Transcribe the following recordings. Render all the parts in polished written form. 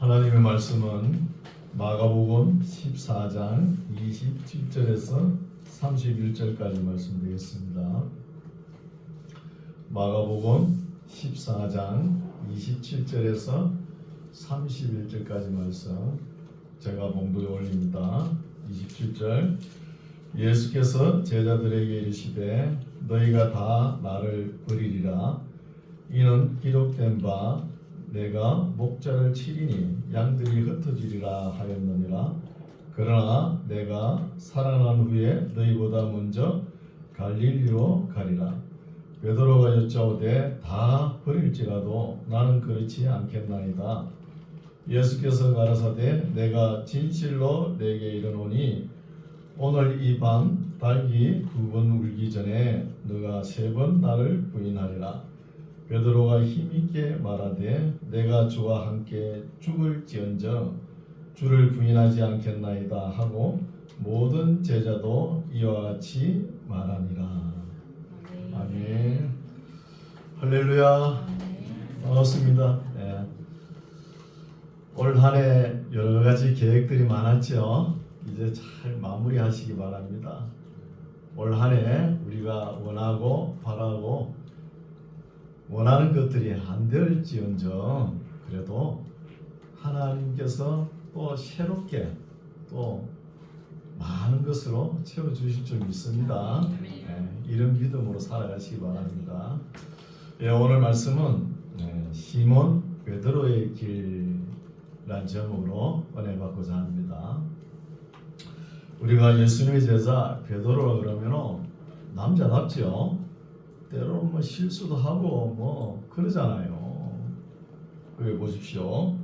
하나님의 말씀은 마가복음 14장 27절에서 31절까지 말씀드리겠습니다. 마가복음 14장 27절에서 31절까지 말씀 제가 봉독에 올립니다. 27절 예수께서 제자들에게 이르시되 너희가 다 나를 버리리라. 이는 기록된 바 내가 목자를 치리니 양들이 흩어지리라 하였느니라. 그러나 내가 살아난 후에 너희보다 먼저 갈릴리로 가리라. 베드로가 여짜오되 다 버릴지라도 나는 그렇지 않겠나이다. 예수께서 가라사대 내가 진실로 내게 이르노니 오늘 이 밤 닭이 2번 울기 전에 너가 3번 나를 부인하리라. 베드로가 힘있게 말하되 내가 주와 함께 죽을지언정 주를 부인하지 않겠나이다 하고 모든 제자도 이와 같이 말하니라. 아멘. 할렐루야. 반갑습니다. 네. 올 한 해 여러 가지 계획들이 많았죠. 이제 잘 마무리하시기 바랍니다. 올 한 해 우리가 원하고 바라고 원하는 것들이 안 될지언정 그래도 하나님께서 또 새롭게 또 많은 것으로 채워주실 줄 믿습니다. 이런 믿음으로 살아가시기 바랍니다. 오늘 말씀은 시몬 베드로의 길이라는 제목으로 은혜 받고자 합니다. 우리가 예수님의 제자 베드로라 그러면 남자답죠. 때로는 뭐 실수도 하고 뭐 그러잖아요. 여기 보십시오.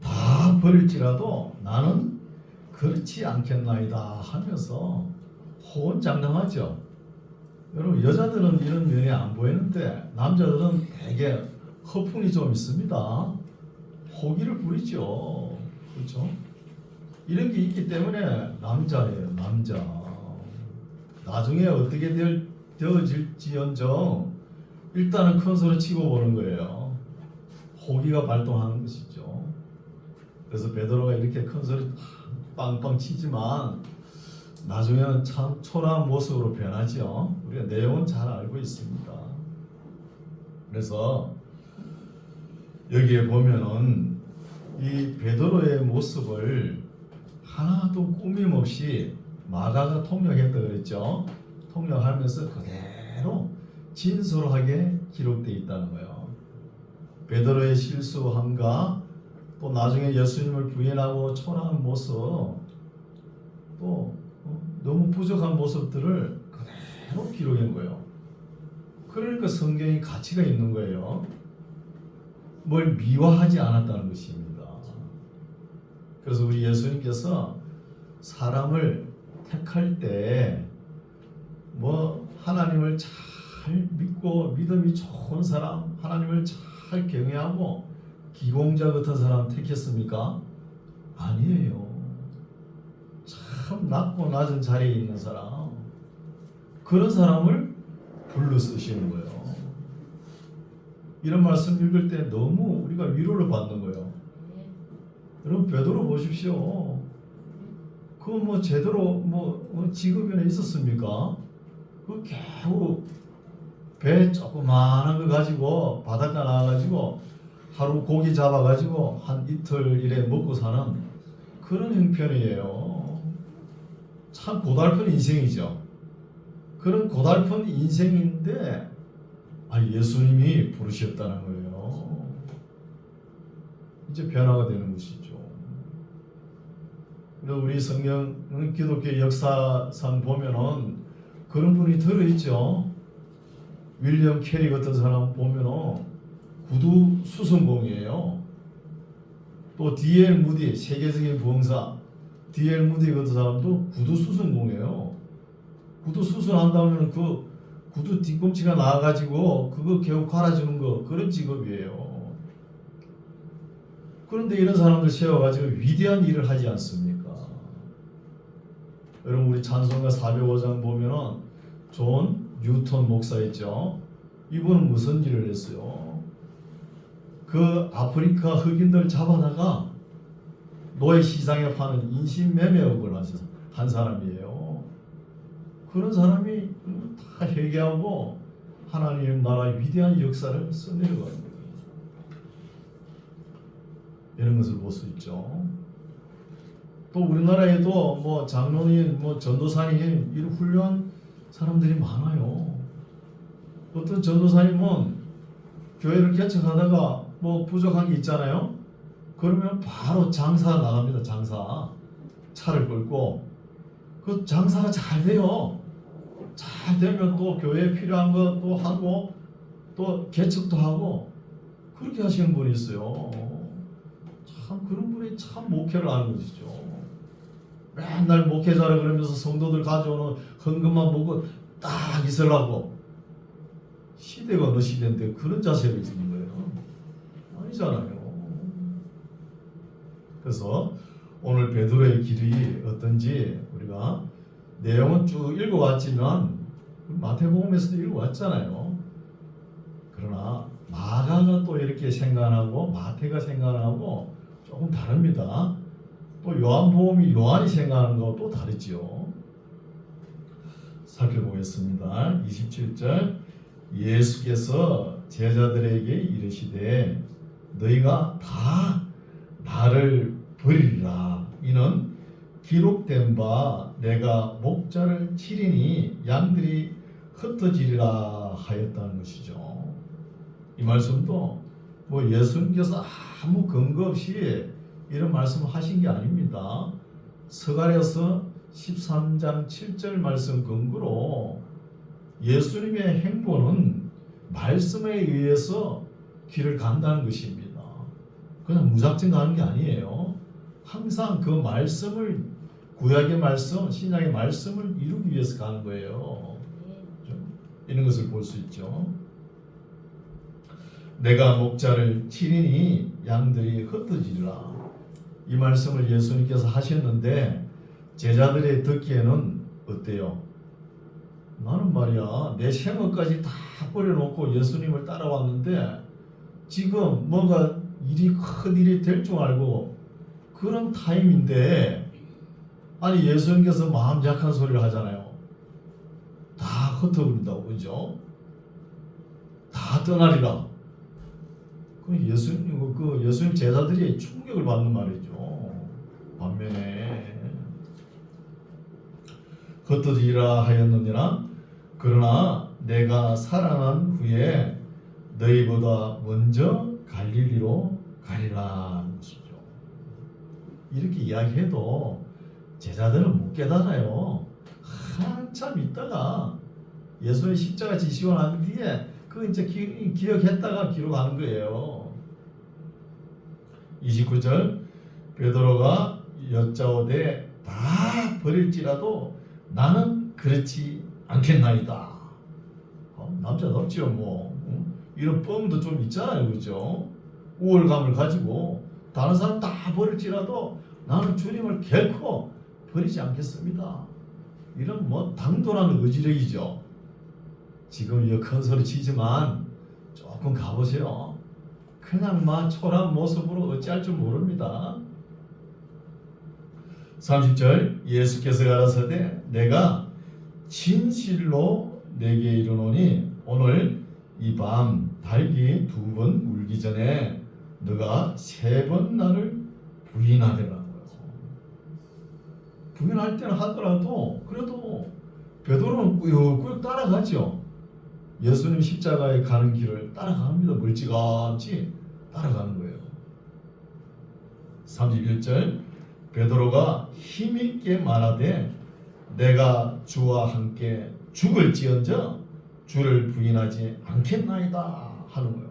다 버릴지라도 나는 그렇지 않겠나이다 하면서 호언장담하죠. 여러분 여자들은 이런 면이 안 보이는데 남자들은 되게 허풍이 좀 있습니다. 호기를 부리죠. 그렇죠? 이런 게 있기 때문에 남자예요. 남자. 나중에 어떻게 되어질지언정 일단은 큰 소리 치고 보는 거예요. 호기가 발동하는 것이죠. 그래서 베드로가 이렇게 큰 소리 빵빵 치지만 나중에는 참 초라한 모습으로 변하죠. 우리가 내용은 잘 알고 있습니다. 그래서 여기에 보면은 이 베드로의 모습을 하나도 꾸밈없이 마가가 통역했다 그랬죠. 통역하면서 그대로 진솔하게 기록되어 있다는 거예요. 베드로의 실수함과 또 나중에 예수님을 부인하고 초라한 모습 또 너무 부족한 모습들을 그대로 기록한 거예요. 그러니까 성경이 가치가 있는 거예요. 뭘 미화하지 않았다는 것입니다. 그래서 우리 예수님께서 사람을 택할 때 뭐 하나님을 잘 믿고 믿음이 좋은 사람, 하나님을 잘 경외하고 기공자 같은 사람 택했습니까? 아니에요. 참 낮고 낮은 자리에 있는 사람, 그런 사람을 불러 쓰시는 거예요. 이런 말씀 읽을 때 너무 우리가 위로를 받는 거예요. 여러분 베드로 보십시오. 그 뭐 제대로 뭐 직업에는 있었습니까? 그 겨우 배 조그마한 거 가지고 바닷가 나와가지고 하루 고기 잡아가지고 한 이틀 이래 먹고 사는 그런 형편이에요. 참 고달픈 인생이죠. 그런 고달픈 인생인데 예수님이 부르셨다는 거예요. 이제 변화가 되는 것이죠. 우리 성경 기독교 역사상 보면은 그런 분이 들어있죠. 윌리엄 캐리 같은 사람 보면은 구두 수선공이에요. 또 D.L. 무디 세계적인 부흥사 D.L. 무디 같은 사람도 구두 수선공이에요. 구두 수선한다면 그 구두 뒤꿈치가 나와가지고 그거 겨우 갈아주는 거 그런 직업이에요. 그런데 이런 사람들 세워가지고 위대한 일을 하지 않습니까? 여러분 우리 찬송가 405장 보면은 존 뉴턴 목사 있죠. 이분은 무슨 일을 했어요? 그 아프리카 흑인들 잡아다가 노예 시장에 파는 인신매매업을 한 사람이에요. 그런 사람이 다 회개하고 하나님 나라의 위대한 역사를 써내려가는 거예요. 이런 것을 볼 수 있죠. 또 우리나라에도 뭐 장로님, 뭐 전도사님 이런 훌륭한 사람들이 많아요. 어떤 전도사님은 교회를 개척하다가 뭐 부족한 게 있잖아요. 그러면 바로 장사 나갑니다. 장사. 차를 끌고 그 장사가 잘 돼요. 잘 되면 또 교회에 필요한 것도 하고 또 개척도 하고 그렇게 하시는 분이 있어요. 참 그런 분이 참 목회를 하는 것이죠. 맨날 목회자라 그러면서 성도들 가져오는 헌금만 보고 딱 있으려고. 시대가 어느 시대인데 그런 자세를 있는 거예요. 아니잖아요. 그래서 오늘 베드로의 길이 어떤지 우리가 내용은 쭉 읽어왔지만 마태복음에서도 읽어왔잖아요. 그러나 마가가 또 이렇게 생각하고 마태가 생각하고 조금 다릅니다. 또 요한복음이 요한이 생각하는 것과 또 다르죠. 살펴보겠습니다. 27절 예수께서 제자들에게 이르시되 너희가 다 나를 버리리라. 이는 기록된 바 내가 목자를 치리니 양들이 흩어지리라 하였다는 것이죠. 이 말씀도 뭐 예수님께서 아무 근거 없이 이런 말씀을 하신 게 아닙니다. 스가랴서 13장 7절 말씀 근거로 예수님의 행보는 말씀에 의해서 길을 간다는 것입니다. 그냥 무작정 가는 게 아니에요. 항상 그 말씀을 구약의 말씀, 신약의 말씀을 이루기 위해서 가는 거예요. 이런 것을 볼 수 있죠. 내가 목자를 치리니 양들이 흩어지리라. 이 말씀을 예수님께서 하셨는데 제자들이 듣기에는 어때요? 나는 말이야 내 생업까지 다 버려놓고 예수님을 따라왔는데 지금 뭔가 큰 일이 될 줄 알고 그런 타임인데 아니 예수님께서 마음 약한 소리를 하잖아요. 다 흩어버린다고 그죠? 다 떠나리라. 그 예수님 제자들이 충격을 받는 말이죠. 반면에 흩어지리라 하였느니라. 그러나 내가 살아난 후에 너희보다 먼저 갈릴리로 가리라 것이죠. 이렇게 이야기해도 제자들은 못 깨달아요. 한참 있다가 예수의 십자가 지시고 난 뒤에 그 이제 기억했다가 기록하는 거예요. 29절 베드로가 여짜오되 다 버릴지라도 나는 그렇지 않겠나이다. 남자답죠 뭐. 이런 뻥도 좀 있잖아요. 그죠? 우월감을 가지고 다른 사람 다 버릴지라도 나는 주님을 결코 버리지 않겠습니다. 이런 뭐 당돌한 의지력이죠. 지금 이 큰 소리 치지만 조금 가보세요. 그냥 막 초라한 모습으로 어찌할 줄 모릅니다. 30절 예수께서 가라사대 내가 진실로 내게 이르노니 오늘 이 밤 닭이 2번 울기 전에 너가 3번 나를 부인하리라고요. 부인할 때는 하더라도 그래도 베드로는 꾸역꾸역 따라가죠. 예수님 십자가에 가는 길을 따라갑니다. 멀찌감치 따라가는 거예요. 31절 베드로가 힘있게 말하되 내가 주와 함께 죽을지언정 주를 부인하지 않겠나이다 하는 거예요.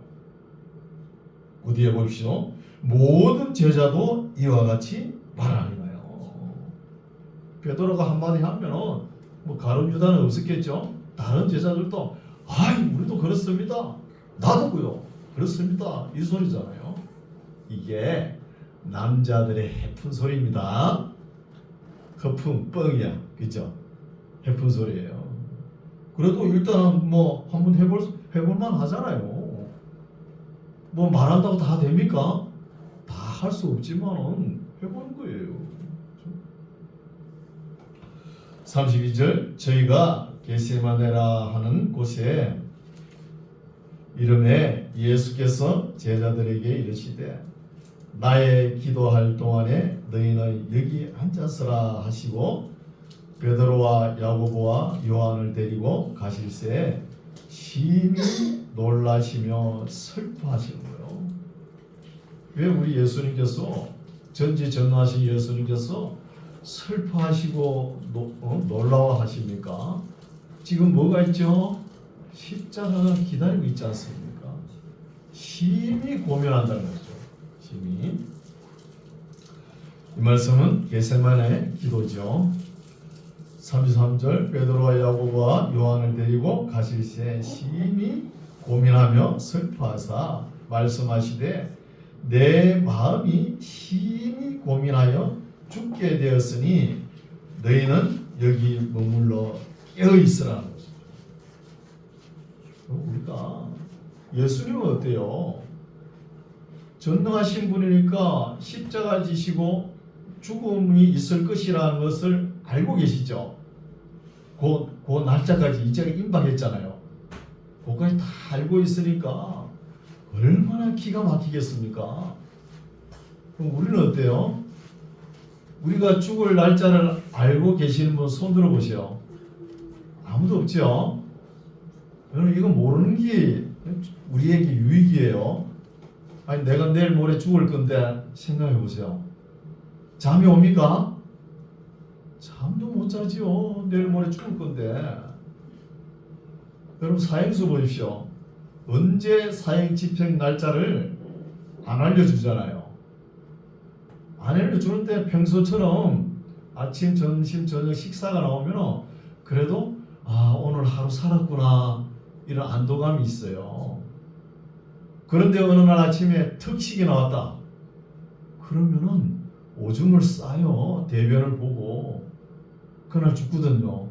그 뒤에 보십시오. 모든 제자도 이와 같이 말하니라요. 베드로가 한마디 하면은 뭐 가룟 유다는 없었겠죠. 다른 제자들도 아이 우리도 그렇습니다. 나도고요. 그렇습니다. 이 소리잖아요. 이게 남자들의 해픈 소리입니다. 거품 뻥이야. 그죠? 해픈 소리예요. 그래도 일단은 뭐 한번 해볼만 하잖아요. 뭐 말한다고 다 됩니까? 다 할 수 없지만은 해보는 거예요. 32절 저희가 겟세마네라 하는 곳에 이름에 예수께서 제자들에게 이르시되 나의 기도할 동안에 너희는 여기 앉았으라 하시고 베드로와 야고보와 요한을 데리고 가실새 심히 놀라시며 슬퍼하시는 거예요. 왜 우리 예수님께서 전지전능하신 예수님께서 슬퍼하시고 놀라워하십니까? 지금 뭐가 있죠? 십자가가 기다리고 있지 않습니까? 심히 고민한다는 거죠. 심히. 이 말씀은 겟세마네 기도죠. 33절 베드로와 야고보와 요한을 데리고 가실새 심히 고민하며 슬퍼하사 말씀하시되 내 마음이 심히 고민하여 죽게 되었으니 너희는 여기 머물러 깨어 있으라는 것이죠. 우리가 예수님은 어때요? 전능하신 분이니까 십자가 지시고 죽음이 있을 것이라는 것을 알고 계시죠. 그 날짜까지 이제가 임박했잖아요. 그것까지 다 알고 있으니까 얼마나 기가 막히겠습니까? 그럼 우리는 어때요? 우리가 죽을 날짜를 알고 계시는 분 손 들어보세요. 아무도 없죠? 여러분 이거 모르는 게 우리에게 유익이에요. 아니 내가 내일 모레 죽을 건데 생각해 보세요. 잠이 옵니까? 잠도 못 자지요. 내일 모레 죽을 건데. 여러분 사행수 보십시오. 언제 사행 집행 날짜를 안 알려주잖아요. 안 알려주는데 평소처럼 아침, 점심, 저녁 식사가 나오면 그래도 오늘 하루 살았구나 이런 안도감이 있어요. 그런데 어느 날 아침에 특식이 나왔다. 그러면은 오줌을 싸요. 대변을 보고. 그날 죽거든요.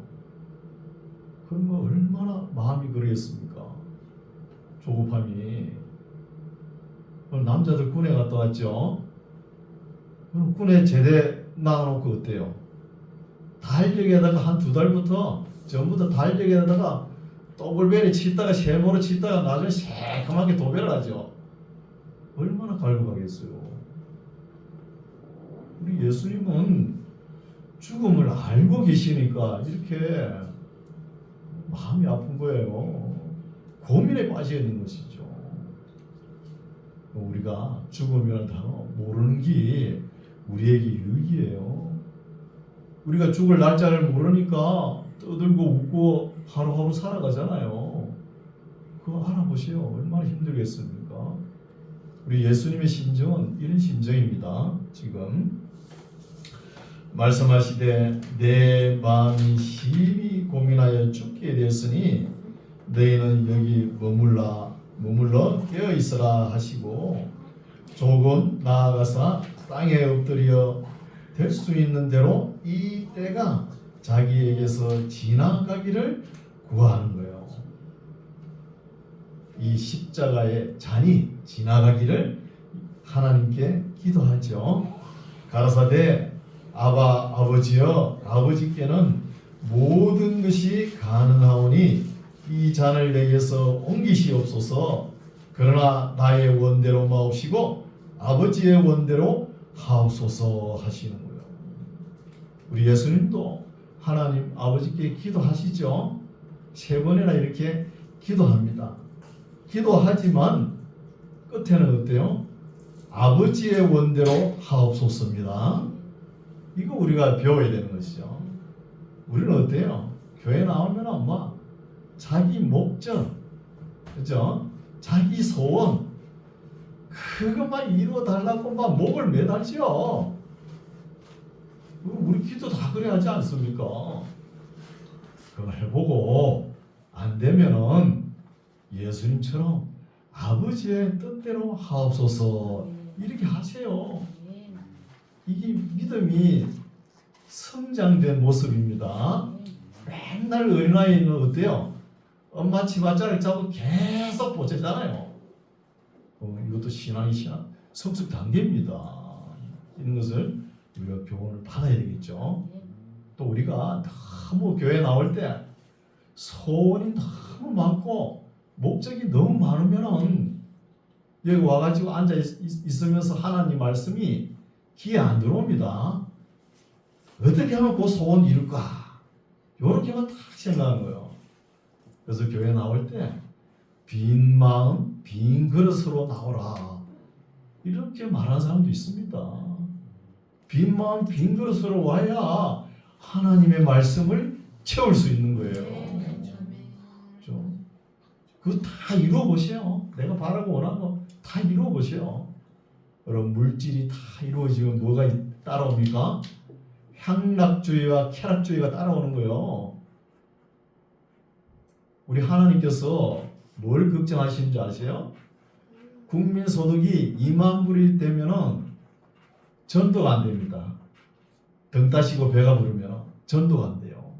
그러면 얼마나 마음이 그러겠습니까? 조급함이. 남자들 군에 갔다 왔죠. 그럼 군에 제대 나가놓고 어때요? 달력에다가 한 2달부터 전부 다 달력에다가 또글베리 치다가 세모로 치다가 나중에 새까맣게 도배를 하죠. 얼마나 갈급하겠어요. 우리 예수님은 죽음을 알고 계시니까 이렇게 마음이 아픈 거예요. 고민에 빠져 있는 것이죠. 우리가 죽음이라는 단어 모르는 게 우리에게 유익이에요. 우리가 죽을 날짜를 모르니까 떠들고 웃고 하루하루 살아가잖아요. 그거 알아보세요. 얼마나 힘들겠습니까? 우리 예수님의 심정은 이런 심정입니다. 지금 말씀하시되 내 마음이 심히 고민하여 죽게 되었으니 너희는 여기 머물러 깨어 있으라 하시고 조금 나아가사 땅에 엎드려 될 수 있는 대로 이 때가 자기에게서 지나가기를 구하는 거예요. 이 십자가의 잔이 지나가기를 하나님께 기도하죠. 가라사대 아버지여 아버지께는 모든 것이 가능하오니 이 잔을 내게서 옮기시옵소서. 그러나 나의 원대로 마옵시고 아버지의 원대로 하옵소서 하시는 거예요. 우리 예수님도 하나님 아버지께 기도하시죠. 3번이나 이렇게 기도합니다. 기도하지만 끝에는 어때요? 아버지의 원대로 하옵소서입니다. 이거 우리가 배워야 되는 것이죠. 우리는 어때요? 교회 나오면 엄마 자기 목적, 그죠? 자기 소원 그것만 이루어 달라고 막 목을 매달지요. 우리 기도 다 그래 하지 않습니까? 그거 해보고 안 되면은 예수님처럼 아버지의 뜻대로 하옵소서 이렇게 하세요. 이게 믿음이 성장된 모습입니다. 맨날 어린아이는 어때요? 엄마 치맛자락 잡고 계속 보채잖아요. 이것도 신앙이 성숙 단계입니다. 이런 것을 우리가 교훈을 받아야 되겠죠. 또 우리가 너무 교회 나올 때 소원이 너무 많고 목적이 너무 많으면은 여기 와가지고 앉아 있으면서 하나님 말씀이 귀에 안 들어옵니다. 어떻게 하면 그 소원 이룰까? 요렇게만 딱 생각하는 거예요. 그래서 교회 나올 때 빈 마음, 빈 그릇으로 나오라. 이렇게 말하는 사람도 있습니다. 빈 마음, 빈 그릇으로 와야 하나님의 말씀을 채울 수 있는 거예요. 그거 다 이루어 보세요. 내가 바라고 원하는 거 다 이루어 보세요. 여러분, 물질이 다 이루어지면 뭐가 따라옵니까? 향락주의와 쾌락주의가 따라오는 거예요. 우리 하나님께서 뭘 걱정하시는 줄 아세요? 국민소득이 2만 불이 되면은 전도가 안 됩니다. 등 따시고 배가 부르면 전도가 안 돼요.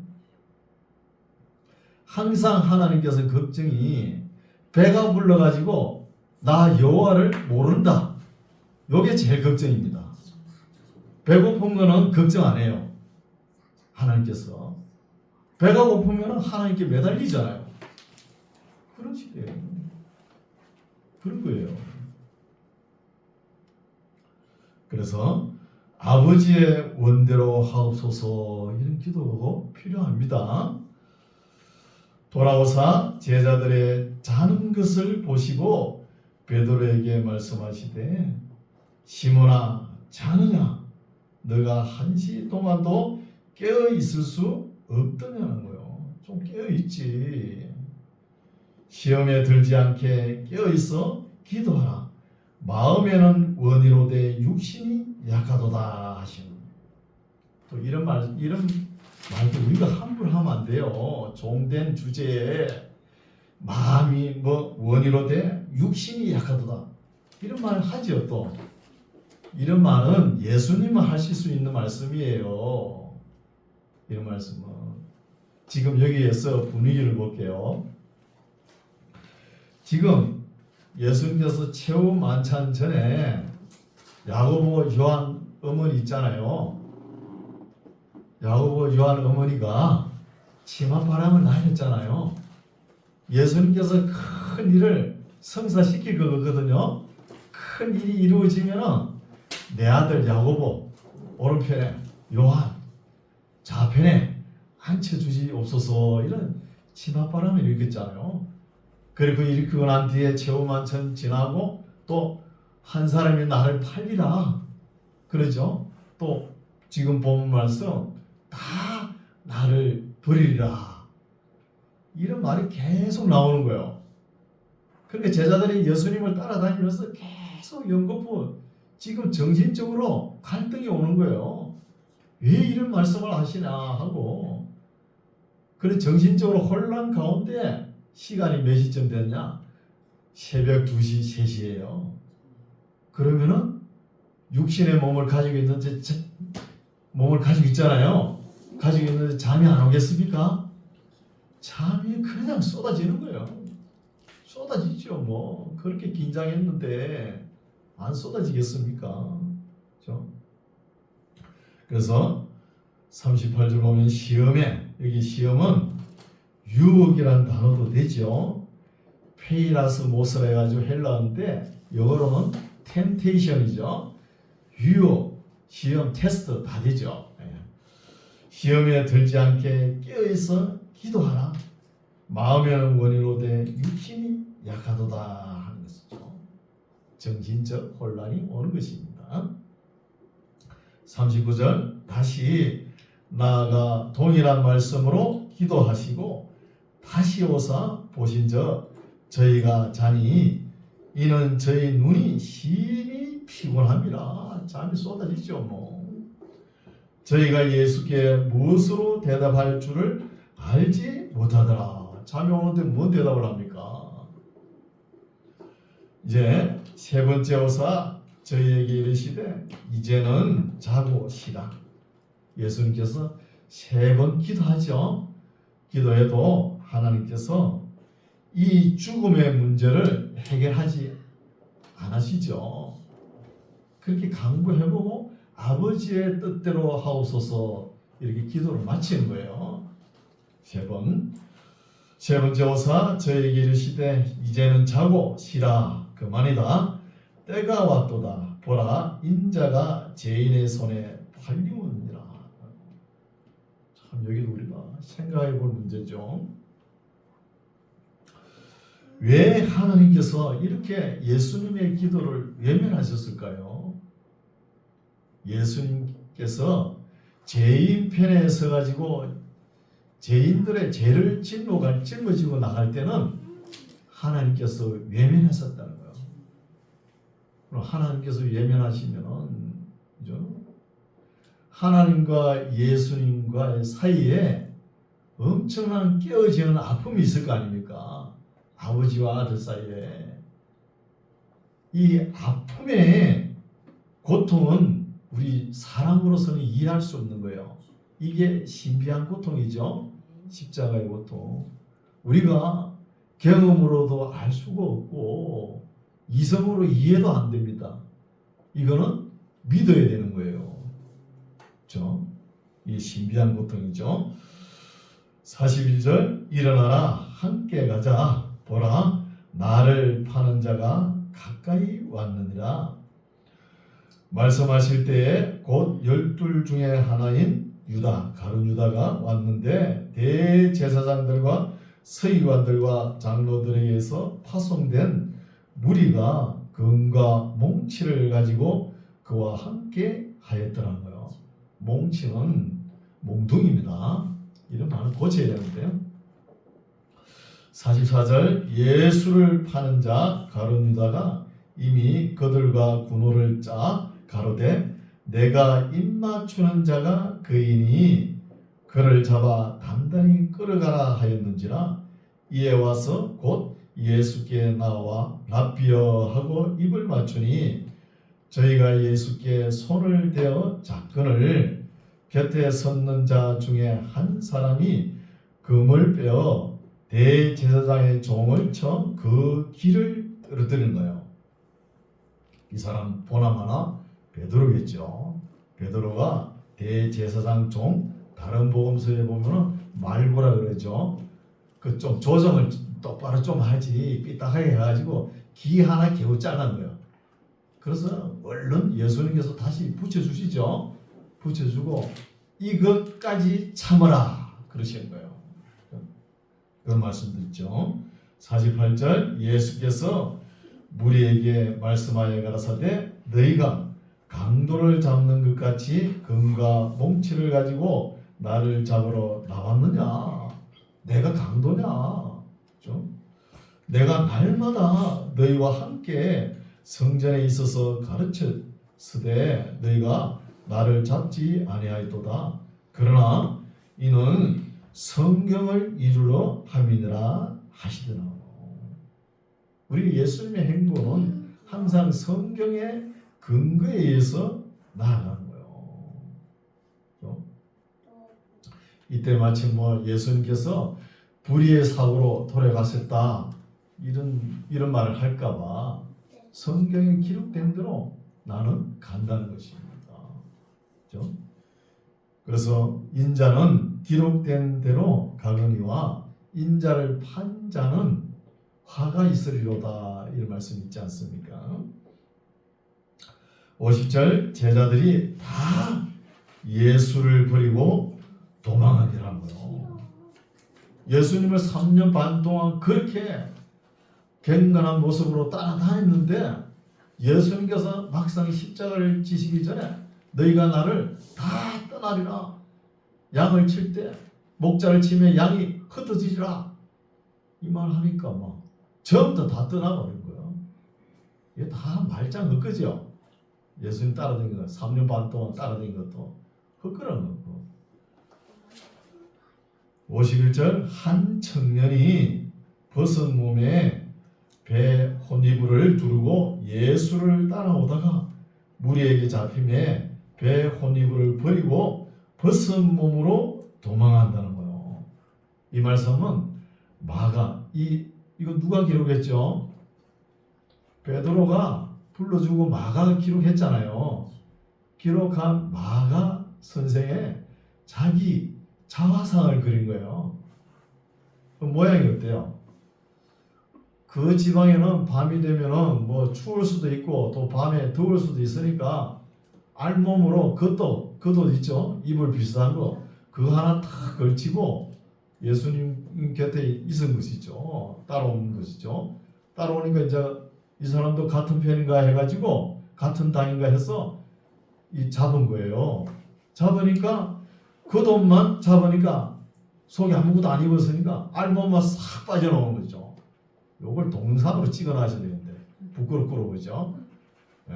항상 하나님께서 걱정이 배가 불러가지고 나 여호와를 모른다. 이게 제일 걱정입니다. 배고픈 거는 걱정 안 해요. 하나님께서. 배가 고프면 하나님께 매달리잖아요. 그런 식이에요. 그런 거예요. 그래서 아버지의 원대로 하옵소서, 이런 기도가 필요합니다. 돌아오사 제자들의 자는 것을 보시고 베드로에게 말씀하시되 시몬아 자느냐, 너가 1시 동안도 깨어 있을 수 없더냐는 거예요. 좀 깨어 있지. 시험에 들지 않게 깨어 있어 기도하라. 마음에는 원이로되 육신이 약하도다 하시는. 또 이런 말도 우리가 함부로 하면 안 돼요. 종된 주제에 마음이 원이로되 육신이 약하도다, 이런 말 하지요. 또 이런 말은 예수님만 하실 수 있는 말씀이에요. 이런 말씀은 지금 여기에서 분위기를 볼게요. 지금 예수님께서 최후 만찬 전에 야고보 요한 어머니 있잖아요. 야고보 요한 어머니가 치맛바람을 날렸잖아요. 예수님께서 큰 일을 성사시킬 거거든요. 큰 일이 이루어지면은 내 아들 야고보 오른편에, 요한 좌편에 앉혀주시옵소서, 이런 치맛바람을 일으켰잖아요. 그리고 일으키고 난 뒤에 최후만찬 지나고 또 한 사람이 나를 팔리라 그러죠. 또 지금 본 말씀 다 나를 버리리라, 이런 말이 계속 나오는 거예요. 그러니까 제자들이 예수님을 따라다니면서 계속 연거푸 지금 정신적으로 갈등이 오는 거예요. 왜 이런 말씀을 하시나 하고. 그래 정신적으로 혼란 가운데 시간이 몇 시쯤 됐냐? 새벽 2시, 3시예요. 그러면은 육신의 몸을 가지고 있는데 몸을 가지고 있잖아요. 가지고 있는데 잠이 안 오겠습니까? 잠이 그냥 쏟아지는 거예요. 쏟아지죠. 뭐 그렇게 긴장했는데 안 쏟아지겠습니까? 그렇죠? 그래서 38절 보면 시험에, 여기 시험은 유혹이라는 단어도 되죠. 페이라스 모스라 해가지고 헬라어인데 영어로는 템테이션이죠. 유혹, 시험, 테스트 다 되죠. 시험에 들지 않게 깨어있어 기도하라. 마음에는 원이로되 육신이 약하도다 하는 것이죠. 정신적 혼란이 오는 것입니다. 39절 다시 나아가 동일한 말씀으로 기도하시고 다시 오사 보신즉 저희가 자니 이는 저희 눈이 심히 피곤함이라. 잠이 쏟아지죠. 뭐 저희가 예수께 무엇으로 대답할 줄을 알지 못하더라. 잠이 오는데 뭔 대답을 합니까? 이제 세 번째 오사 저희에게 이르시되 이제는 자고 쉬라. 예수님께서 3번 기도하죠. 기도해도 하나님께서 이 죽음의 문제를 해결하지 안 하시죠. 그렇게 강구해보고 아버지의 뜻대로 하옵소서 이렇게 기도를 마치는 거예요. 세 번째 오사 저에게 이르시되 이제는 자고 쉬라 그만이다. 때가 왔도다. 보라 인자가 죄인의 손에 팔리우느니라. 참 여기도 우리가 생각해 볼 문제죠. 왜 하나님께서 이렇게 예수님의 기도를 외면하셨을까요? 예수님께서 죄인 편에 서가지고 죄인들의 죄를 짊어지고 나갈 때는 하나님께서 외면하셨다는 거예요. 그럼 하나님께서 외면하시면은 하나님과 예수님과의 사이에 엄청난 깨어지는 아픔이 있을 거 아닙니까? 아버지와 아들 사이에. 이 아픔의 고통은 우리 사람으로서는 이해할 수 없는 거예요. 이게 신비한 고통이죠. 십자가의 고통. 우리가 경험으로도 알 수가 없고 이성으로 이해도 안 됩니다. 이거는 믿어야 되는 거예요. 그렇죠? 이 신비한 고통이죠. 41절 일어나라 함께 가자. 보라 나를 파는 자가 가까이 왔느니라. 말씀하실 때에 곧 12 중에 하나인 유다 가룟 유다가 왔는데 대제사장들과 서기관들과 장로들에게서 파송된 무리가 금과 몽치를 가지고 그와 함께 하였더라고요. 몽치는 몽둥이입니다. 이런 말은 고쳐야 되는데요. 44절 예수를 파는 자 가룟 유다가 이미 그들과 군호를 짜 가로되 내가 입맞추는 자가 그이니 그를 잡아 단단히 끌어가라 하였는지라. 이에 와서 곧 예수께 나와 랍비여 하고 입을 맞추니 저희가 예수께 손을 대어 잡거늘 곁에 섰는 자 중에 한 사람이 금을 빼어 대제사장의 종을 쳐 그 길을 떨어뜨리는 거예요. 이 사람 보나마나 베드로겠죠. 베드로가 대제사장 종, 다른 복음서에 보면은 말고라 그러죠. 그 좀 조정을 똑바로 좀 하지 삐딱하게 해가지고 기 하나 겨우 잘란 거예요. 그래서 얼른 예수님께서 다시 붙여주시죠. 붙여주고 이것까지 참으라 그러시는 거예요. 그런 말씀드렸죠. 48절 예수께서 무리에게 말씀하여 가라사대 너희가 강도를 잡는 것 같이 금과 몽치를 가지고 나를 잡으러 나왔느냐? 내가 강도냐? 좀 내가 날마다 너희와 함께 성전에 있어서 가르쳤으되 너희가 나를 잡지 아니하였도다. 그러나 이는 성경을 이루러 함이니라 하시더라. 우리 예수님의 행보는 항상 성경의 근거에 의해서 나아가는 거예요. 이때 마침 예수님께서 불의의 사고로 돌아가셨다 이런 말을 할까봐 성경에 기록된 대로 나는 간다는 것입니다. 그렇죠? 그래서 인자는 기록된 대로 가거니와 인자를 판 자는 화가 있으리로다 이런 말씀 있지 않습니까? 50절 제자들이 다 예수를 버리고 도망하더라고요. 예수님을 3년 반 동안 그렇게 경건한 모습으로 따라다녔는데 예수님께서 막상 십자가를 지시기 전에 너희가 나를 다 떠나리라. 양을 칠 때 목자를 치면 양이 흩어지리라. 이 말 하니까 전부 다 떠나버린 거예요. 이게 다 말짱 헛거죠. 예수님 따라다닌 거 3년 반 동안 따라다닌 것도 헛거라는 거고. 51절 한 청년이 벗은 몸에 배 혼이불을 두르고 예수를 따라오다가 무리에게 잡힘에 배 혼이불을 버리고 벗은 몸으로 도망한다는 거예요. 이 말씀은 마가 이거 누가 기록했죠? 베드로가 불러주고 마가가 기록했잖아요. 기록한 마가 선생의 자기 자화상을 그린 거예요. 그 모양이 어때요? 그 지방에는 밤이 되면은 뭐 추울 수도 있고 또 밤에 더울 수도 있으니까 알몸으로 겉옷 있죠? 이불 비슷한 거 그거 하나 탁 걸치고 예수님 곁에 있은 것이죠. 따라오는 것이죠. 따라오니까 이제 이 사람도 같은 편인가 해가지고 같은 당인가 해서 이 잡은 거예요. 잡으니까 겉옷만 잡으니까 속에 아무것도 안 입었으니까 알몸만 싹 빠져나오는 거죠. 요걸 동영상으로 찍어놔야 되는데 부끄럽고 그죠? 예.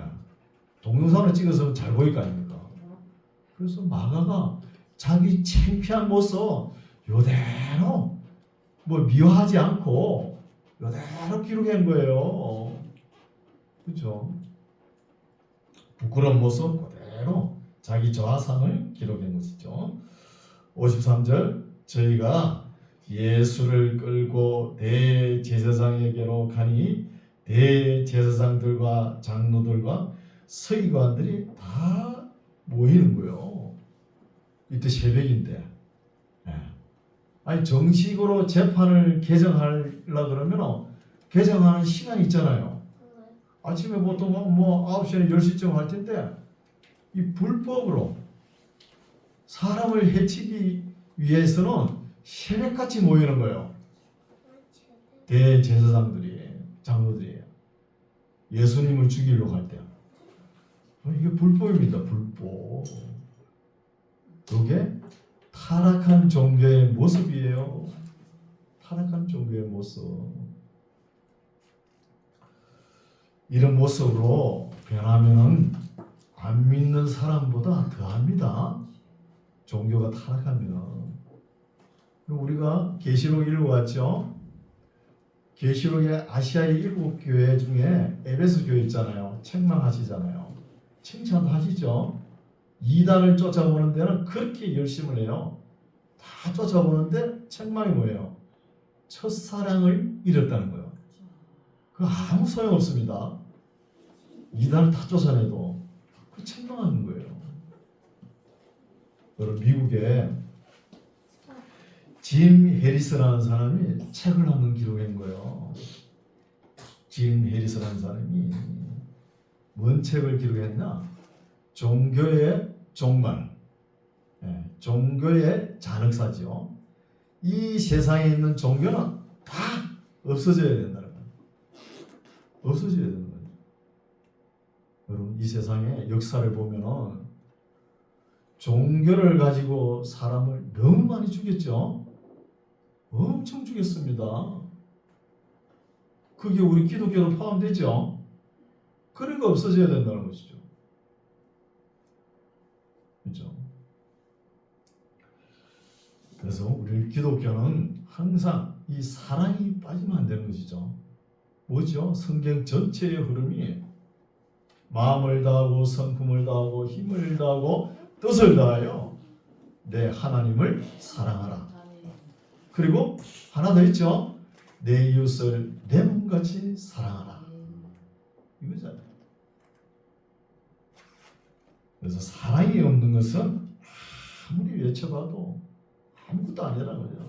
동영상으로 찍어서 잘 보일 거 아닙니까? 그래서 마가가 자기 창피한 모습 요대로 뭐 미워하지 않고 요대로 기록한 거예요. 그렇죠? 부끄러운 모습 그대로 자기 저하상을 기록한 것이죠. 53절 저희가 예수를 끌고 대제사장에게로 가니 대제사장들과 장로들과 서기관들이 다 모이는 거예요. 이때 새벽인데 아니 정식으로 재판을 개정하려 그러면 개정하는 시간이 있잖아요. 아침에 보통 뭐 9시나 10시쯤 할 텐데 이 불법으로 사람을 해치기 위해서는 새벽같이 모이는 거예요. 대제사장들이 장로들이 예수님을 죽이려고 할 때 이게 불법입니다. 불법. 이게 타락한 종교의 모습이에요. 타락한 종교의 모습. 이런 모습으로 변하면은 안 믿는 사람보다 더합니다. 종교가 타락하면. 우리가 계시록 읽어왔죠. 계시록의 아시아의 7교회 중에 에베소 교회 있잖아요. 책망하시잖아요. 칭찬도 하시죠. 이단을 쫓아보는 데는 그렇게 열심을 해요. 다 쫓아보는데 책망이 뭐예요? 첫사랑을 잃었다는 거예요. 그 아무 소용없습니다. 이단을 다 쫓아내도 그 책망하는 거예요. 여러분 미국에 짐 해리스라는 사람이 책을 한번 기록한 거예요. 짐 해리스라는 사람이 뭔 책을 기록했나? 종교의 종말, 종교의 잔혹사지요. 이 세상에 있는 종교는 다 없어져야 된다는 거예요. 없어져야 되는 거예요. 여러분 이 세상의 역사를 보면은 종교를 가지고 사람을 너무 많이 죽였죠. 엄청 죽였습니다. 그게 우리 기독교도 포함되죠. 그러니까 없어져야 된다는 것이죠. 그렇죠? 그래서 우리 기독교는 항상 이 사랑이 빠지면 안 되는 것이죠. 뭐죠? 성경 전체의 흐름이 마음을 다하고 성품을 다하고 힘을 다하고 뜻을 다하여 내 하나님을 사랑하라. 그리고 하나 더 있죠. 내 이웃을 내 몸같이 사랑하라. 이거잖아요. 그래서 사랑이 없는 것은 아무리 외쳐봐도 아무것도 아니라는 거죠.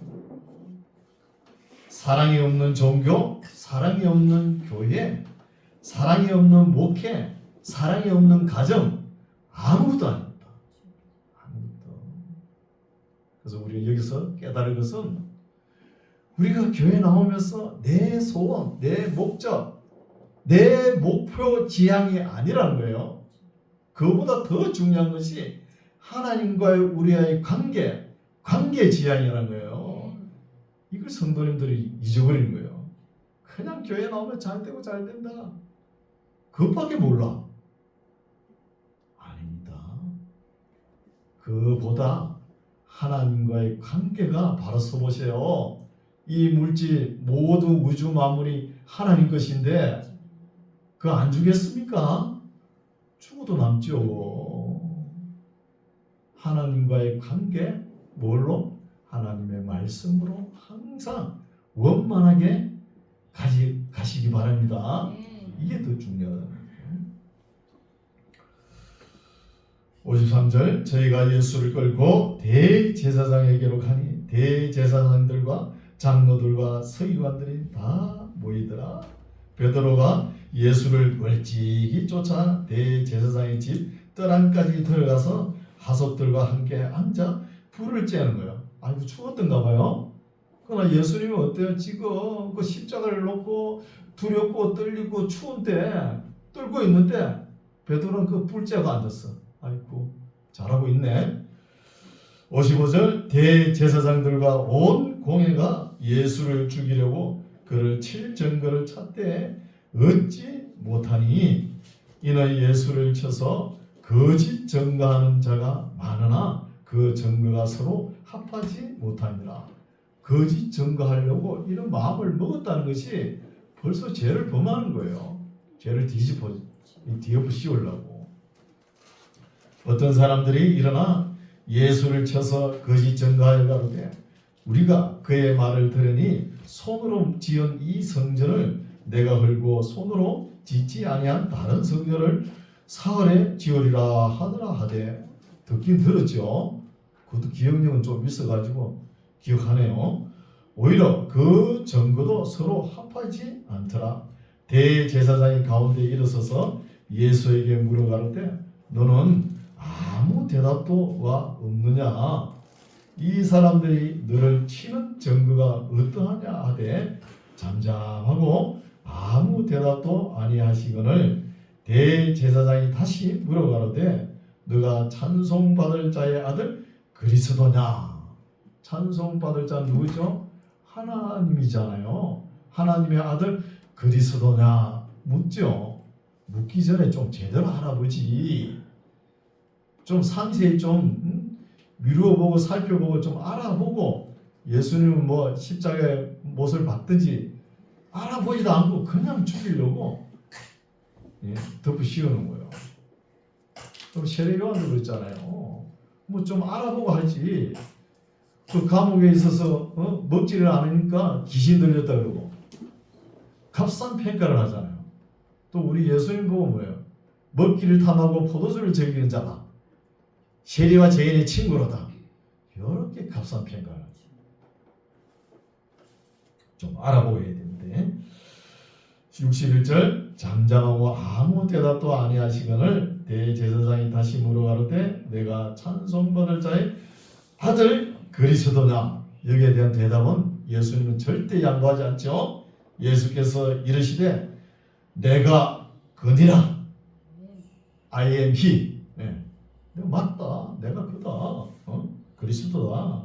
사랑이 없는 종교, 사랑이 없는 교회, 사랑이 없는 목회, 사랑이 없는 가정 아무것도 아닙니다. 아무것도. 그래서 우리가 여기서 깨달을 것은 우리가 교회 나오면서 내 소원, 내 목적, 내 목표 지향이 아니라는 거예요. 그보다 더 중요한 것이 하나님과의 우리의 관계 지향이라는 거예요. 이걸 성도님들이 잊어버리는 거예요. 그냥 교회 나오면 잘 되고 잘 된다. 그것밖에 몰라. 아닙니다. 그보다 하나님과의 관계가 바로 서보세요. 이 물질 모두 우주 만물이 하나님 것인데 그거 안 주겠습니까? 죽어도 남죠. 하나님과의 관계 뭘로? 하나님의 말씀으로 항상 원만하게 가시기 바랍니다. 이게 더 중요하다. 53절 저희가 예수를 끌고 대제사장에게로 가니 대제사장들과 장로들과 서기관들이 다 모이더라. 베드로가 예수를 멀찍이 쫓아 대제사장의 집 뜰안까지 들어가서 하석들과 함께 앉아 불을 쬐는 거예요. 아이고 추웠던가 봐요. 그러나 예수님은 어때요? 지금 그 십자가를 놓고 두렵고 떨리고 추운데 떨고 있는데 베드로는 그 불 쬐고 앉았어. 아이고 잘하고 있네. 55절 대제사장들과 온 공회가 예수를 죽이려고 그를 칠 증거를 찾되 얻지 못하니 이는 예수를 쳐서 거짓 증거하는 자가 많으나 그 증거가 서로 합하지 못하니라. 거짓 증거하려고 이런 마음을 먹었다는 것이 벌써 죄를 범하는 거예요. 죄를 뒤집어 씌우려고. 어떤 사람들이 일어나 예수를 쳐서 거짓 증거하여 가로되 우리가 그의 말을 들으니 손으로 지은 이 성전을 내가 헐고 손으로 짓지 아니한 다른 성전을 사흘에 지으리라 하더라 하되 듣긴 들었죠. 그것도 기억력은 좀 있어가지고 기억하네요. 오히려 그 증거도 서로 합하지 않더라. 대제사장이 가운데 일어서서 예수에게 물어가로되 너는 아무 대답도 와 없느냐? 이 사람들이 너를 치는 증거가 어떠하냐 하되 잠잠하고 아무 대답도 아니하시거늘 대제사장이 다시 물어가로되 너가 찬송받을 자의 아들 그리스도냐? 찬송받을 자는 누구죠? 하나님이잖아요. 하나님의 아들 그리스도냐 묻죠. 묻기 전에 좀 제대로 알아보지. 좀 상세히 좀 미루어보고 살펴보고 좀 알아보고 예수님은 뭐 십자가의 못을 받든지 알아보지도 않고 그냥 죽이려고 덮어 씌우는 거예요. 또 세례요한도 그랬잖아요. 뭐 좀 알아보고 하지. 그 감옥에 있어서 먹지를 않으니까 귀신 들렸다 그러고 값싼 평가를 하잖아요. 또 우리 예수님 보고 뭐예요? 먹기를 탐하고 포도주를 즐기는 자다. 세리와 죄인의 친구로다. 이렇게 값싼 평가를 하지. 좀 알아보고 해야 되는데 61절 잠잠하고 아무 대답도 아니하시거늘 대제사장이 다시 물어가로되 내가 찬송받을 자의 아들 그리스도냐? 여기에 대한 대답은 예수님은 절대 양보하지 않죠. 예수께서 이르시되 내가 그니라. I am he. 내가 맞다. 내가 그다. 그리스도다.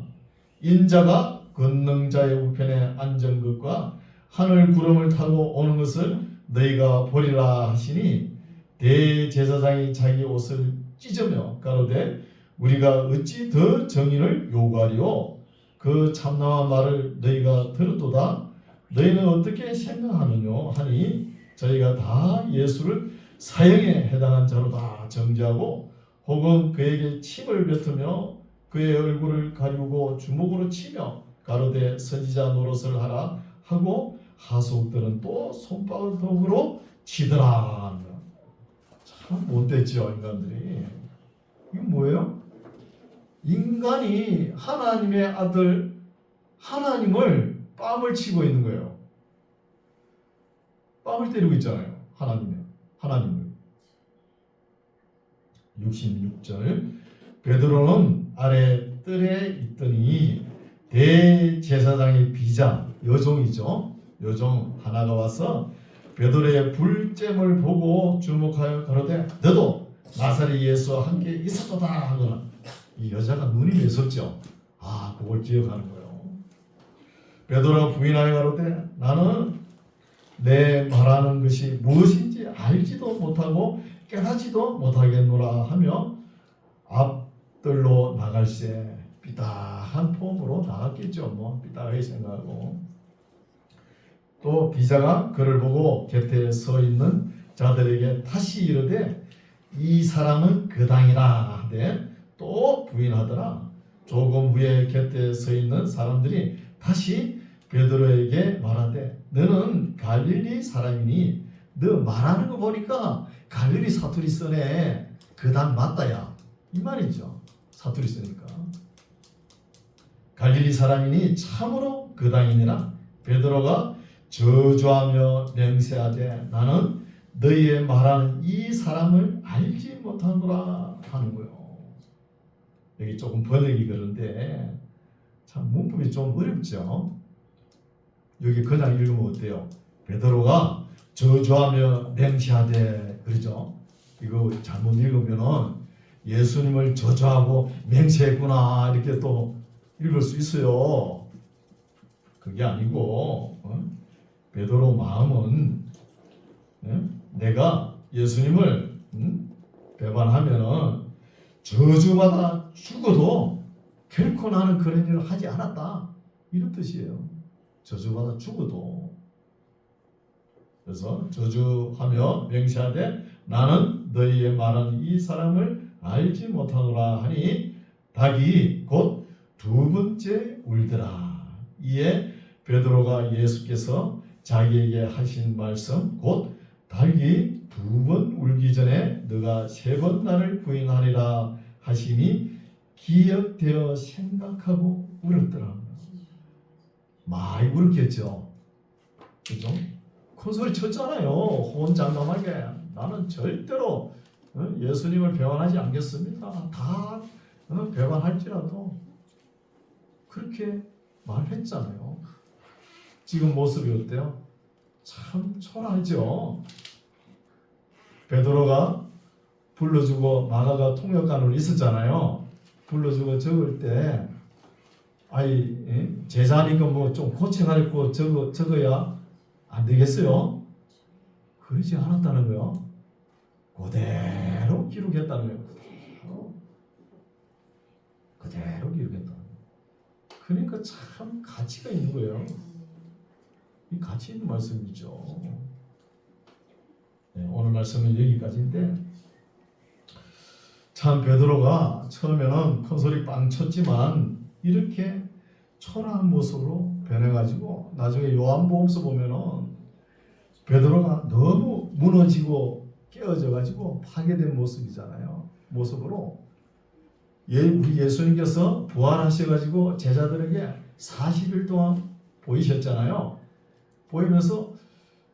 인자가 권능자의 우편에 앉은 것과 하늘 구름을 타고 오는 것을 너희가 보리라 하시니 대제사장이 자기 옷을 찢으며 가로되 우리가 어찌 더 정인을 요구하리요? 그 참남한 말을 너희가 들었도다. 너희는 어떻게 생각하느냐 하니 저희가 다 예수를 사형에 해당한 자로다 정죄하고 혹은 그에게 침을 뱉으며 그의 얼굴을 가리우고 주먹으로 치며 가로되 선지자 노릇을 하라 하고 하수들은 또 손바닥으로 치더라. 참 못됐지요 인간들이. 이거 뭐예요? 인간이 하나님의 아들 하나님을 뺨을 치고 있는 거예요. 뺨을 때리고 있잖아요. 하나님을. 66절 베드로는 아래 뜰에 있더니 대제사장의 비장 여종이죠. 여종 하나가 와서 베드로의 불잼을 보고 주목하여 가로되 너도 나사렛 예수와 함께 있었도다 하거나 이 여자가 눈이 매섭죠. 그걸 기억하는 거예요. 베드로가 부인하여 가로되 나는 내 말하는 것이 무엇인지 알지도 못하고 깨닫지도 못하겠노라 하며 앞들로 나갈새 삐딱한 폼으로 나갔겠죠. 뭐 삐딱하게 생각하고 또 비자가 그를 보고 곁에 서 있는 자들에게 다시 이르되 이 사람은 그 당이라 하되 또 부인하더라. 조금 후에 곁에 서 있는 사람들이 다시 베드로에게 말하되 너는 갈릴리 사람이니 너 말하는 거 보니까 갈릴리 사투리 쓰네. 그당 맞다야. 이 말이죠. 사투리 쓰니까. 갈릴리 사람이니 참으로 그당이니라. 베드로가 저주하며 맹세하되 나는 너희의 말하는 이 사람을 알지 못하노라 하는 거예요. 여기 조금 번역이 그런데 참 문법이 좀 어렵죠. 여기 그냥 읽으면 어때요? 베드로가 저주하며 맹세하되 그러죠. 이거 잘못 읽으면은 예수님을 저주하고 맹세했구나 이렇게 또 읽을 수 있어요. 그게 아니고 베드로 마음은 내가 예수님을 배반하면은 저주받아 죽어도 결코 나는 그런 일을 하지 않았다 이런 뜻이에요. 저주받아 죽어도. 그래서 저주하며 맹세하되 나는 너희의 말하는 이 사람을 알지 못하노라 하니 닭이 곧 두 번째 울더라. 이에 베드로가 예수께서 자기에게 하신 말씀 곧 닭이 두 번 울기 전에 너가 세 번 나를 부인하리라 하심이 기억되어 생각하고 울었더라. 많이 울었겠죠. 그죠? 큰 소리 쳤잖아요. 호언장담하게 나는 절대로 예수님을 배반하지 않겠습니다. 다 배반할지라도 그렇게 말했잖아요. 지금 모습이 어때요? 참 초라하죠. 베드로가 불러주고 마가가 통역관으로 있었잖아요. 불러주고 적을 때 제자니까 뭐 좀 고쳐가지고 적어야 안 되겠어요? 그러지 않았다는 거요. 그대로 기록했다는 거예요. 그대로 기록했다는 거예요. 그러니까 참 가치가 있는 거예요. 이 가치 있는 말씀이죠. 네, 오늘 말씀은 여기까지인데 참 베드로가 처음에는 큰 소리 빵 쳤지만 이렇게 초라한 모습으로 변해가지고 나중에 요한복음서 보면은 베드로가 너무 무너지고 깨어져가지고 파괴된 모습이잖아요. 모습으로 우리 예수님께서 부활하셔가지고 제자들에게 40일 동안 보이셨잖아요. 보이면서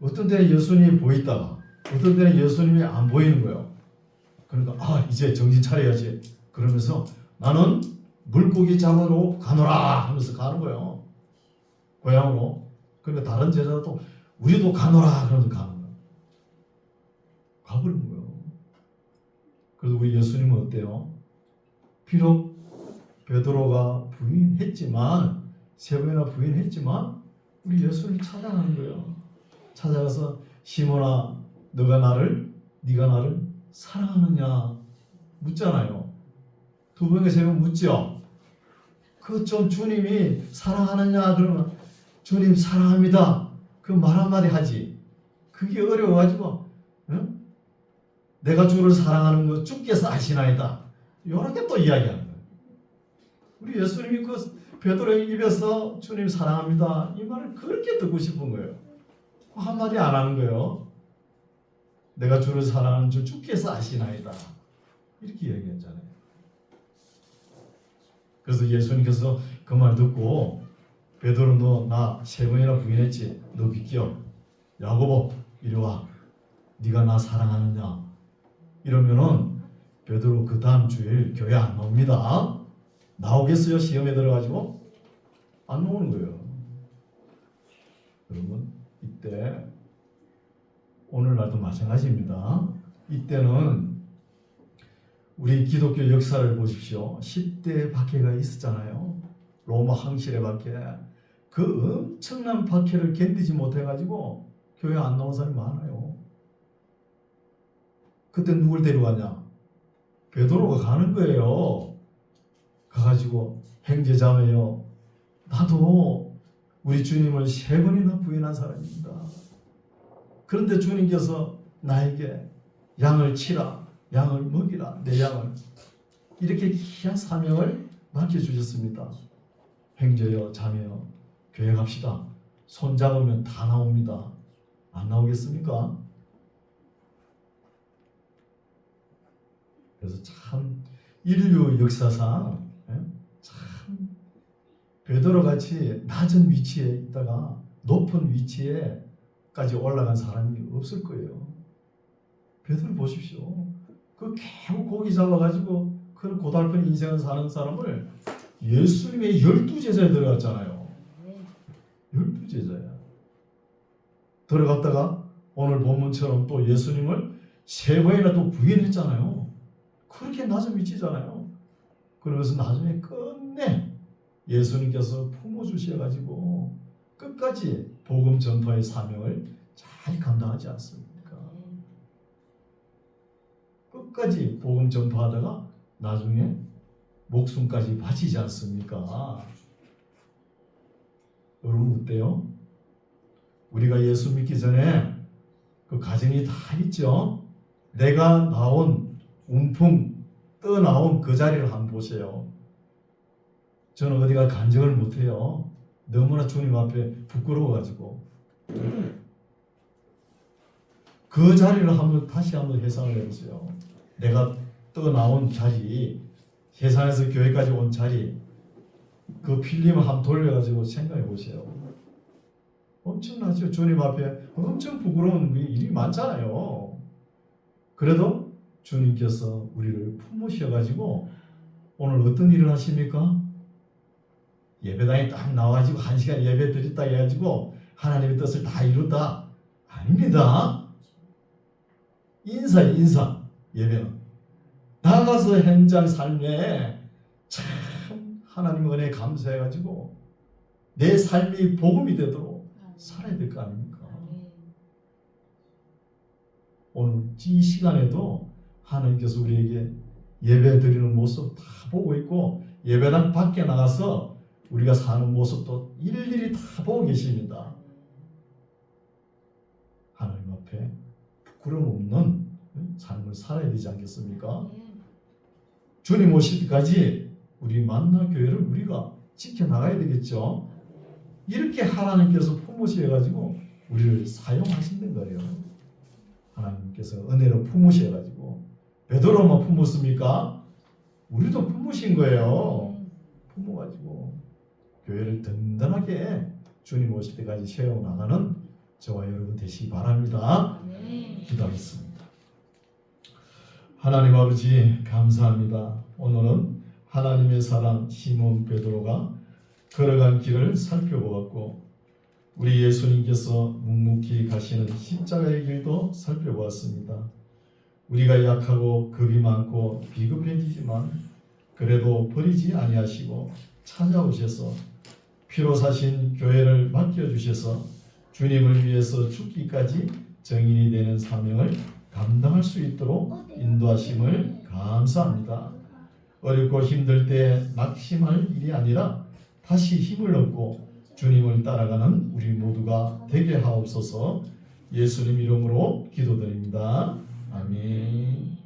어떤 때 예수님이 보이다가 어떤 때는 예수님이 안 보이는 거예요. 그러니까 이제 정신 차려야지. 그러면서 나는 물고기 잡으러 가노라 하면서 가는 거예요. 고향으로. 그러니까 다른 제자도 우리도 가노라 그러면서 가는 거예요. 가버린 거예요. 그래서 우리 예수님은 어때요? 비록 베드로가 부인했지만 세 번이나 부인했지만 우리 예수님 찾아가는 거예요. 찾아가서 시몬아 네가 나를 사랑하느냐 묻잖아요. 두 번에 세 번 묻죠. 그 좀 주님이 사랑하느냐 그러면 주님 사랑합니다. 그 말 한마디 하지. 그게 어려워가지고 내가 주를 사랑하는 거 주께서 아시나이다. 이렇게 또 이야기하는 거예요. 우리 예수님이 그 베드로의 입에서 주님 사랑합니다 이 말을 그렇게 듣고 싶은 거예요. 한마디 안 하는 거예요. 내가 주를 사랑하는 줄 주께서 아시나이다 이렇게 얘기했잖아요. 그래서 예수님께서 그 말 듣고 베드로 너 나 세 번이나 부인했지. 너 믿겨. 야고보 이리 와. 네가 나 사랑하느냐. 이러면은 베드로 그 다음 주일 교회 안 나옵니다. 나오겠어요? 시험에 들어가지고? 안 나오는 거예요. 여러분 이때 오늘날도 마찬가지입니다. 이때는 우리 기독교 역사를 보십시오. 10대 박해가 있었잖아요. 로마 황실의 박해. 그 엄청난 박해를 견디지 못해가지고 교회 안 나온 사람이 많아요. 그때 누굴 데려가냐? 베드로가 가는 거예요. 가가지고 형제자매여 나도 우리 주님을 세 번이나 부인한 사람입니다. 그런데 주님께서 나에게 양을 치라, 양을 먹이라, 내 양을 이렇게 귀한 사명을 맡겨주셨습니다. 형제여 자매여 교회 갑시다. 손 잡으면 다 나옵니다. 안 나오겠습니까? 그래서 참 인류 역사상 참 베드로 같이 낮은 위치에 있다가 높은 위치에까지 올라간 사람이 없을 거예요. 베드로 보십시오. 그 겨우 고기 잡아가지고 그런 고달픈 인생을 사는 사람을 예수님의 12제자에 들어갔잖아요. 12제자야. 들어갔다가 오늘 본문처럼 또 예수님을 3번이나 또 부인했잖아요. 그렇게 낮은 위치잖아요. 그러면서 나중에 끝내 예수님께서 품어주셔가지고 끝까지 복음 전파의 사명을 잘 감당하지 않습니까? 끝까지 복음 전파하다가 나중에 목숨까지 바치지 않습니까? 여러분 어때요? 우리가 예수 믿기 전에 그 과정이 다 있죠. 내가 나온 움풍 떠나온 그 자리를 한번 보세요. 저는 어디가 간증을 못해요. 너무나 주님 앞에 부끄러워가지고 그 자리를 다시 한번 회상을 해보세요. 내가 떠나온 자리, 세상에서 교회까지 온 자리, 그 필름을 한번 돌려가지고 생각해 보세요. 엄청나죠. 주님 앞에 엄청 부끄러운 일이 많잖아요. 그래도 주님께서 우리를 품으셔가지고 오늘 어떤 일을 하십니까? 예배당에 딱 나와가지고 1시간 예배 드렸다 해가지고 하나님의 뜻을 다 이뤘다? 아닙니다. 인사 예배는 나가서 현장 삶에 참 하나님 은혜에 감사해가지고 내 삶이 복음이 되도록 살아야 될 거 아닙니까? 오늘 이 시간에도 하나님께서 우리에게 예배 드리는 모습 다 보고 있고 예배당 밖에 나가서 우리가 사는 모습도 일일이 다 보고 계십니다. 하나님 앞에 부끄러움 없는 삶을 살아야 되지 않겠습니까? 주님 오실 때까지 우리 만나 교회를 우리가 지켜나가야 되겠죠. 이렇게 하나님께서 품으셔가지고 우리를 사용하신다는 거예요. 하나님께서 은혜로 품으셔가지고 베드로만 품었습니까? 우리도 품으신 거예요. 품어가지고 교회를 든든하게 주님 오실 때까지 세워나가는 저와 여러분 되시기 바랍니다. 기도하겠습니다. 하나님 아버지 감사합니다. 오늘은 하나님의 사랑 시몬 베드로가 걸어간 길을 살펴보았고 우리 예수님께서 묵묵히 가시는 십자가의 길도 살펴보았습니다. 우리가 약하고 겁이 많고 비급해지지만 그래도 버리지 아니하시고 찾아오셔서 피로 사신 교회를 맡겨주셔서 주님을 위해서 죽기까지 정인이 되는 사명을 감당할 수 있도록 인도하심을 감사합니다. 어렵고 힘들 때 낙심할 일이 아니라 다시 힘을 얻고 주님을 따라가는 우리 모두가 되게 하옵소서. 예수님 이름으로 기도드립니다. 아멘.